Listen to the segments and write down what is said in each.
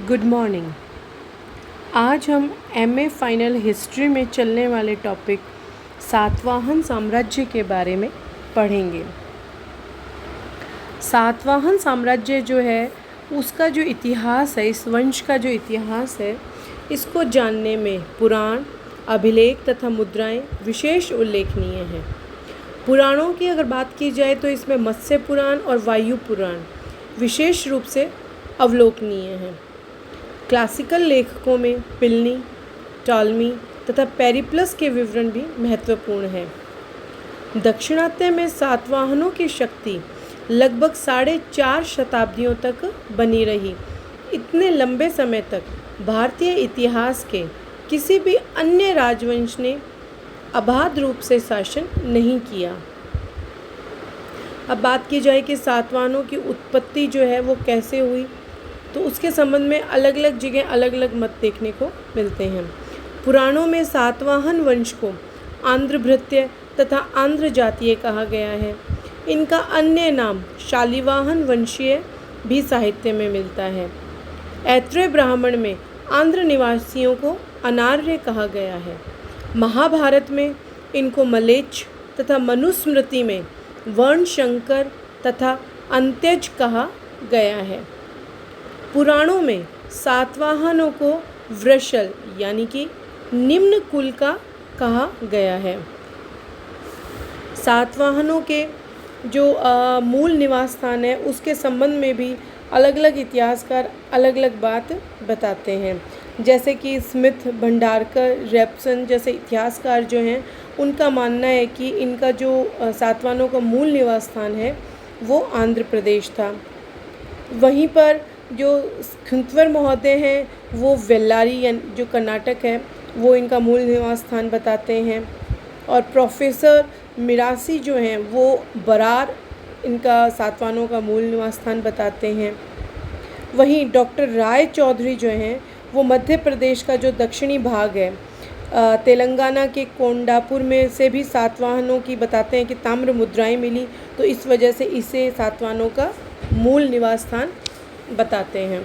Good morning. आज हम MA final history में चलने वाले टॉपिक सातवाहन साम्राज्य के बारे में पढ़ेंगे। सातवाहन साम्राज्य जो है उसका जो इतिहास है, इस वंश का जो इतिहास है, इसको जानने में पुराण, अभिलेख तथा मुद्राएं विशेष उल्लेखनीय हैं। पुराणों की अगर बात की जाए तो इसमें मत्स्य पुराण और वायु पुराण विशेष रूप से अवलोकनीय हैं। क्लासिकल लेखकों में प्लिनी, टॉलमी तथा पेरिप्लस के विवरण भी महत्वपूर्ण हैं। दक्षिणात्य में सातवाहनों की शक्ति लगभग 4.5 शताब्दियों तक बनी रही। इतने लंबे समय तक भारतीय इतिहास के किसी भी अन्य राजवंश ने अबाध रूप से शासन नहीं किया। अब बात की जाए कि सातवाहनों की उत्पत्ति जो है वो कैसे हुई, तो उसके संबंध में अलग अलग जगह अलग अलग मत देखने को मिलते हैं। पुराणों में सातवाहन वंश को आंध्रभृत्य तथा आंध्र जातीय कहा गया है। इनका अन्य नाम शालिवाहन वंशीय भी साहित्य में मिलता है। ऐत्रेय ब्राह्मण में आंध्र निवासियों को अनार्य कहा गया है। महाभारत में इनको मलेच्छ तथा मनुस्मृति में वर्णशंकर तथा अंत्यज कहा गया है। पुराणों में सातवाहनों को वृषल यानी कि निम्न कुल का कहा गया है। सातवाहनों के जो मूल निवास स्थान है उसके संबंध में भी अलग अलग इतिहासकार अलग अलग बात बताते हैं। जैसे कि स्मिथ, भंडारकर, रेप्सन जैसे इतिहासकार जो हैं उनका मानना है कि इनका जो सातवाहनों का मूल निवास स्थान है वो आंध्र प्रदेश था। वहीं पर जो खिंतवर महोदय हैं वो वेल्लारी जो कर्नाटक है वो इनका मूल निवास स्थान बताते हैं। और प्रोफेसर मिरासी जो हैं वो बरार इनका सातवाहनों का मूल निवास स्थान बताते हैं। वहीं डॉक्टर राय चौधरी जो हैं वो मध्य प्रदेश का जो दक्षिणी भाग है, तेलंगाना के कोंडापुर में से भी सातवाहनों की बताते हैं कि ताम्र मुद्राएं मिली, तो इस वजह से इसे सातवाहनों का मूल निवास स्थान बताते हैं।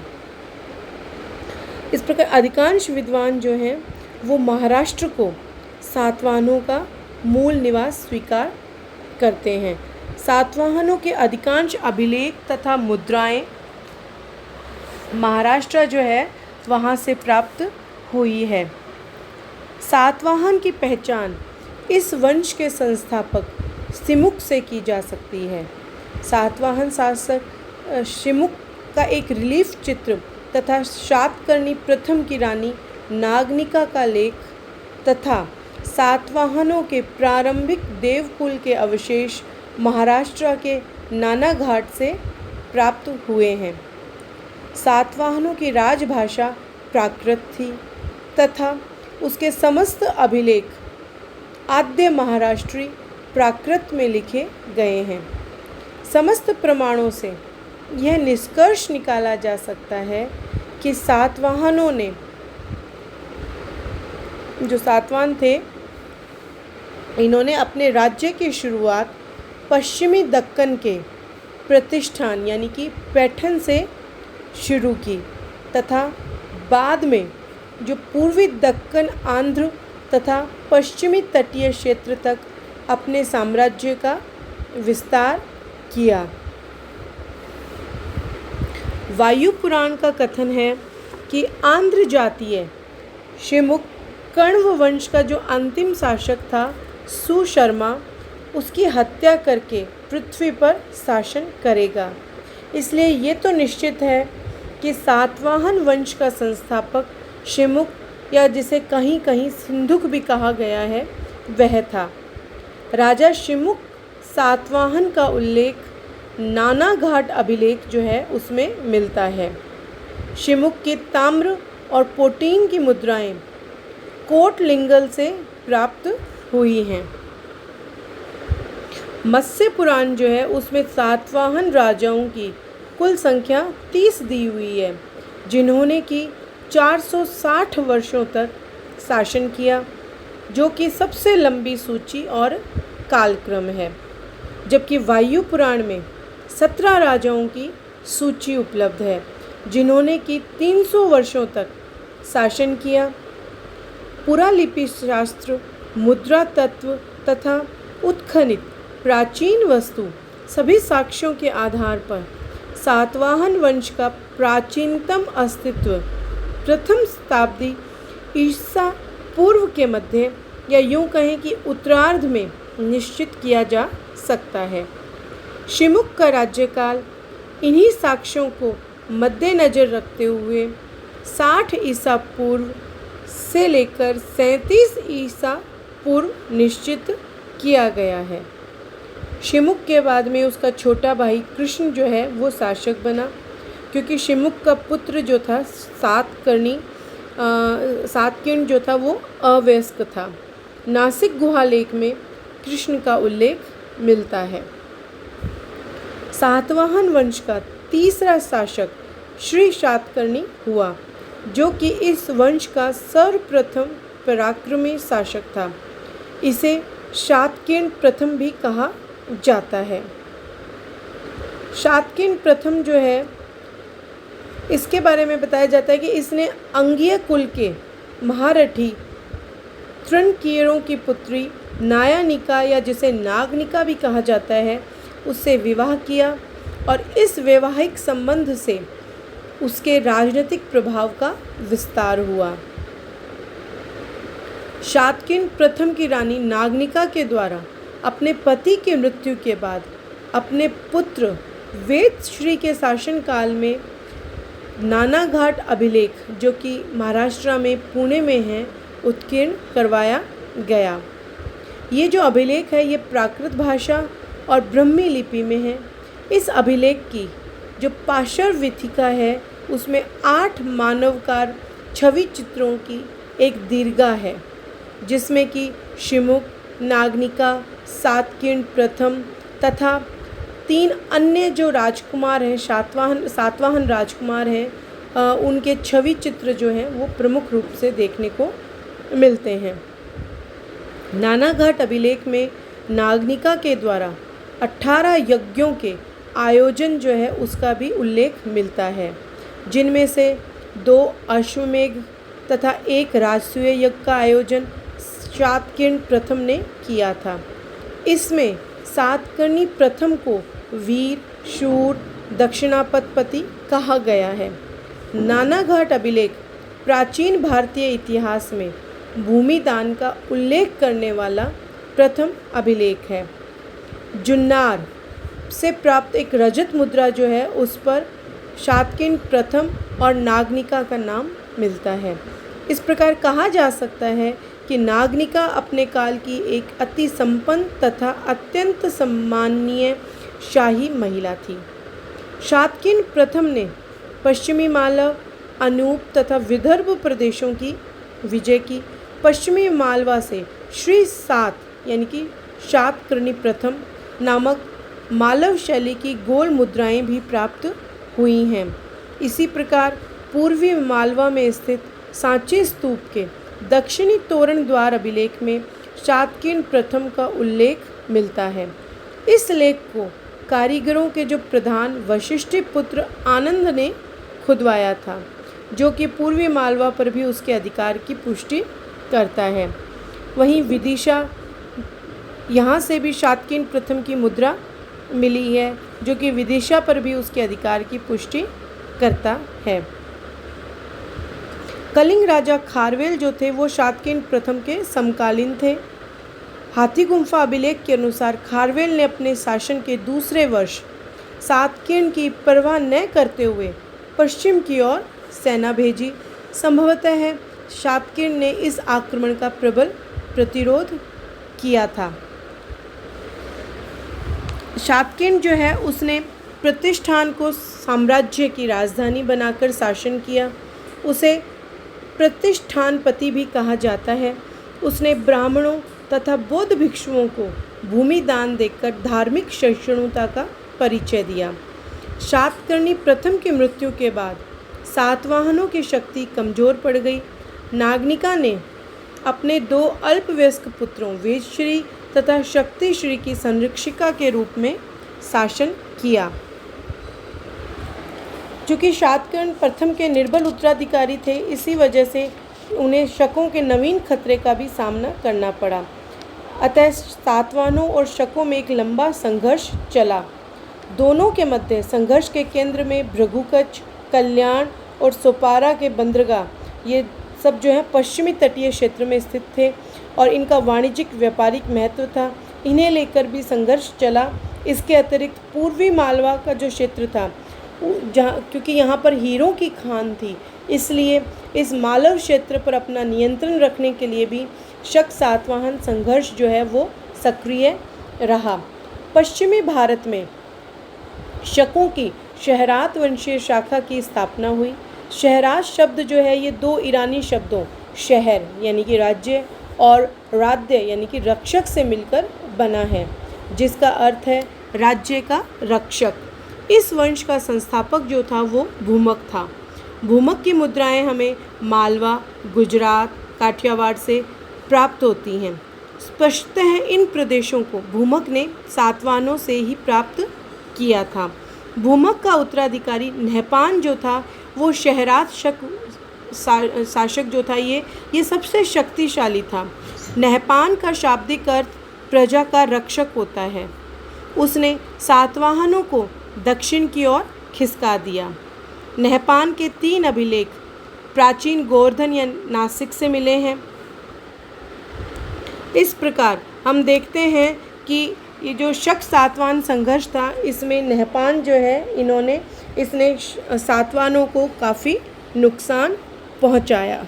इस प्रकार अधिकांश विद्वान जो हैं वो महाराष्ट्र को सातवाहनों का मूल निवास स्वीकार करते हैं। सातवाहनों के अधिकांश अभिलेख तथा मुद्राएं महाराष्ट्र जो है वहाँ से प्राप्त हुई है। सातवाहन की पहचान इस वंश के संस्थापक शिमुक से की जा सकती है। सातवाहन शासक शिमुक का एक रिलीफ चित्र तथा सातकर्णी प्रथम की रानी नागनिका का लेख तथा सातवाहनों के प्रारंभिक देवकुल के अवशेष महाराष्ट्र के नाना घाट से प्राप्त हुए हैं। सातवाहनों की राजभाषा प्राकृत थी तथा उसके समस्त अभिलेख आद्य महाराष्ट्री प्राकृत में लिखे गए हैं। समस्त प्रमाणों से यह निष्कर्ष निकाला जा सकता है कि सातवाहनों ने जो सातवाहन थे इन्होंने अपने राज्य की शुरुआत पश्चिमी दक्कन के प्रतिष्ठान यानी कि पैठन से शुरू की तथा बाद में जो पूर्वी दक्कन, आंध्र तथा पश्चिमी तटीय क्षेत्र तक अपने साम्राज्य का विस्तार किया। वायु पुराण का कथन है कि आंध्र जातीय शिमुक कण्व वंश का जो अंतिम शासक था सुशर्मा, उसकी हत्या करके पृथ्वी पर शासन करेगा। इसलिए ये तो निश्चित है कि सातवाहन वंश का संस्थापक शिमुक या जिसे कहीं कहीं सिंधुक भी कहा गया है वह था। राजा शिमुक सातवाहन का उल्लेख नाना घाट अभिलेख जो है उसमें मिलता है। शिमुक की ताम्र और पोटीन की मुद्राएं कोटलिंगल से प्राप्त हुई हैं। मत्स्य पुराण जो है उसमें सातवाहन राजाओं की कुल संख्या 30 दी हुई है, जिन्होंने कि 460 वर्षों तक शासन किया, जो कि सबसे लंबी सूची और कालक्रम है। जबकि वायु पुराण में 17 राजाओं की सूची उपलब्ध है। जिन्होंने कि 300 वर्षों तक शासन किया। पुरालिपि शास्त्र, मुद्रा तत्व तथा उत्खनित प्राचीन वस्तु सभी साक्ष्यों के आधार पर सातवाहन वंश का प्राचीनतम अस्तित्व प्रथम शताब्दी ईसा पूर्व के मध्य या यूं कहें कि उत्तरार्ध में निश्चित किया जा सकता है। शिमुक का राज्यकाल इन्हीं साक्ष्यों को मद्देनज़र रखते हुए 60 ईसा पूर्व से लेकर 37 ईसा पूर्व निश्चित किया गया है। शिमुक के बाद में उसका छोटा भाई कृष्ण जो है वो शासक बना, क्योंकि शिमुक का पुत्र जो था सातकिन जो था वो अवयस्क था। नासिक गुहालेख में कृष्ण का उल्लेख मिलता है। सातवाहन वंश का तीसरा शासक श्री शातकर्णी हुआ, जो कि इस वंश का सर्वप्रथम पराक्रमी शासक था। इसे शातकिन प्रथम भी कहा जाता है। शातकिन प्रथम जो है इसके बारे में बताया जाता है कि इसने अंगीय कुल के महारथी तृणकीरों की पुत्री नायानिका या जिसे नागनिका भी कहा जाता है उससे विवाह किया और इस वैवाहिक संबंध से उसके राजनीतिक प्रभाव का विस्तार हुआ। शातकिन प्रथम की रानी नागनिका के द्वारा अपने पति की मृत्यु के बाद अपने पुत्र वेदश्री के शासनकाल में नानाघाट अभिलेख, जो कि महाराष्ट्र में पुणे में है, उत्कीर्ण करवाया गया। ये जो अभिलेख है ये प्राकृत भाषा और ब्रह्मी लिपि में है। इस अभिलेख की जो पार्श्ववीथिका है उसमें 8 मानवकार छवि चित्रों की एक दीर्घा है, जिसमें कि शिमुक, नागनिका, सातकिन प्रथम तथा 3 अन्य जो राजकुमार हैं, सातवाहन राजकुमार हैं, उनके छवि चित्र जो हैं वो प्रमुख रूप से देखने को मिलते हैं। नानाघाट अभिलेख में नागनिका के द्वारा 18 यज्ञों के आयोजन जो है उसका भी उल्लेख मिलता है, जिनमें से 2 अश्वमेघ तथा 1 राजसूय यज्ञ का आयोजन शातकिन प्रथम ने किया था। इसमें सातकर्णी प्रथम को वीर, शूर, दक्षिणापति कहा गया है। नानाघाट अभिलेख प्राचीन भारतीय इतिहास में भूमिदान का उल्लेख करने वाला प्रथम अभिलेख है। जुन्नार से प्राप्त एक रजत मुद्रा जो है उस पर शातकिन प्रथम और नागनिका का नाम मिलता है। इस प्रकार कहा जा सकता है कि नागनिका अपने काल की एक अति संपन्न तथा अत्यंत सम्माननीय शाही महिला थी। शातकिन प्रथम ने पश्चिमी मालव, अनूप तथा विदर्भ प्रदेशों की विजय की। पश्चिमी मालवा से श्री सात यानी कि शातकर्णी प्रथम नामक मालव शैली की गोल मुद्राएं भी प्राप्त हुई हैं। इसी प्रकार पूर्वी मालवा में स्थित सांची स्तूप के दक्षिणी तोरण द्वार अभिलेख में शातकिन प्रथम का उल्लेख मिलता है। इस लेख को कारीगरों के जो प्रधान वशिष्ठी पुत्र आनंद ने खुदवाया था, जो कि पूर्वी मालवा पर भी उसके अधिकार की पुष्टि करता है। वहीं विदिशा, यहाँ से भी शातकिन प्रथम की मुद्रा मिली है, जो कि विदिशा पर भी उसके अधिकार की पुष्टि करता है। कलिंग राजा खारवेल जो थे वो शातकिन प्रथम के समकालीन थे। हाथी गुम्फा अभिलेख के अनुसार खारवेल ने अपने शासन के दूसरे वर्ष सातकिन की परवाह न करते हुए पश्चिम की ओर सेना भेजी। संभवतः है शातकिन ने इस आक्रमण का प्रबल प्रतिरोध किया था। शातकिन जो है उसने प्रतिष्ठान को साम्राज्य की राजधानी बनाकर शासन किया। उसे प्रतिष्ठानपति भी कहा जाता है। उसने ब्राह्मणों तथा बौद्ध भिक्षुओं को भूमि दान देकर धार्मिक सहिष्णुता का परिचय दिया। शातकर्णी प्रथम की मृत्यु के बाद सातवाहनों की शक्ति कमज़ोर पड़ गई। नागनिका ने अपने 2 अल्पवयस्क पुत्रों वेदश्री तथा शक्तिश्री की संरक्षिका के रूप में शासन किया। चूँकि शातकर्णी प्रथम के निर्बल उत्तराधिकारी थे, इसी वजह से उन्हें शकों के नवीन खतरे का भी सामना करना पड़ा। अतः सातवाहनों और शकों में एक लंबा संघर्ष चला। दोनों के मध्य संघर्ष के केंद्र में भृगुकच, कल्याण और सोपारा के बंदरगाह, ये सब जो है पश्चिमी तटीय क्षेत्र में स्थित थे और इनका वाणिज्यिक व्यापारिक महत्व था। इन्हें लेकर भी संघर्ष चला। इसके अतिरिक्त पूर्वी मालवा का जो क्षेत्र था, जहाँ क्योंकि यहाँ पर हीरों की खान थी, इसलिए इस मालव क्षेत्र पर अपना नियंत्रण रखने के लिए भी शक सातवाहन संघर्ष जो है वो सक्रिय रहा। पश्चिमी भारत में शकों की शहरात वंशीय शाखा की स्थापना हुई। शहरात शब्द जो है ये दो ईरानी शब्दों शहर यानी कि राज्य और राज्य यानी कि रक्षक से मिलकर बना है, जिसका अर्थ है राज्य का रक्षक। इस वंश का संस्थापक जो था वो भूमक था। भूमक की मुद्राएं हमें मालवा, गुजरात, काठियावाड़ से प्राप्त होती हैं। स्पष्टतः इन प्रदेशों को भूमक ने सातवाहनों से ही प्राप्त किया था। भूमक का उत्तराधिकारी नहपान जो था वो शहरात शासक जो था ये सबसे शक्तिशाली था। नहपान का शाब्दिक अर्थ प्रजा का रक्षक होता है। उसने सातवाहनों को दक्षिण की ओर खिसका दिया। नहपान के 3 अभिलेख प्राचीन गोवर्धन या नासिक से मिले हैं। इस प्रकार हम देखते हैं कि ये जो शक सातवाहन संघर्ष था, इसमें नहपान जो है इसने सातवाहनों को काफ़ी नुकसान पहुंचाया।